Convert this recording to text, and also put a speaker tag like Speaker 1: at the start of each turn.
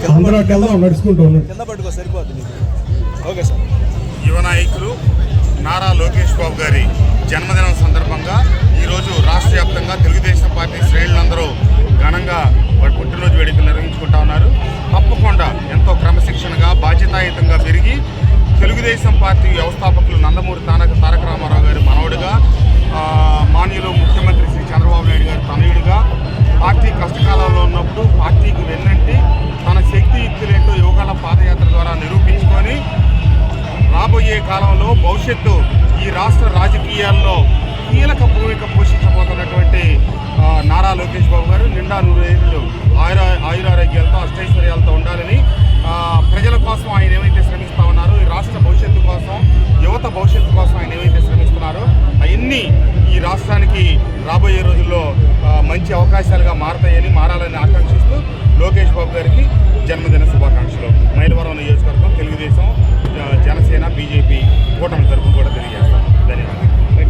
Speaker 1: కింద పట్టుకో సరిపోతుంది. Okay sir.
Speaker 2: యువ నాయకులు నారా లోకేష్ బాబు గారి జన్మదినం సందర్భంగా ఈరోజు రాష్ట్ర వ్యాప్తంగా తెలుగుదేశం పార్టీ శ్రేణులందరూ ఘనంగా వారి పుట్టినరోజు వేడుకలు నిర్వహించుకుంటా ఉన్నారు. తప్పకుండా ఎంతో క్రమశిక్షణగా బాధ్యతాయుతంగా పెరిగి తెలుగుదేశం పార్టీ వ్యవస్థాపకులు నందమూరి తారక రామారావు గారి మనవడుగా, మాన్యులు ముఖ్యమంత్రి శ్రీ చంద్రబాబు నాయుడు గారి తనయుడిగా, పార్టీ కష్టకాలంలో ఉన్నప్పుడు పార్టీకి వెన్నంటి తన శక్తి యుక్తులేంటో యువకాల పాదయాత్ర ద్వారా నిరూపించుకొని రాబోయే కాలంలో భవిష్యత్తు ఈ రాష్ట్ర రాజకీయాల్లో కీలక భూమిక పోషించబోతున్నటువంటి నారా లోకేష్ బాబు గారు నిండా 100 ఏళ్ళు ఆయురారోగ్యాలతో అష్టైశ్వర్యాలతో ఉండాలని, ప్రజల కోసం ఆయన ఏమైతే శ్రమిస్తా ఉన్నారో, ఈ రాష్ట్ర భవిష్యత్తు కోసం, యువత భవిష్యత్తు కోసం ఆయన ఏమైతే శ్రమిస్తున్నారో అవన్నీ ఈ రాష్ట్రానికి రాబోయే రోజుల్లో మంచి అవకాశాలుగా మారాలని ఆకాంక్షిస్తూ లోకేష్ బాబు గారికి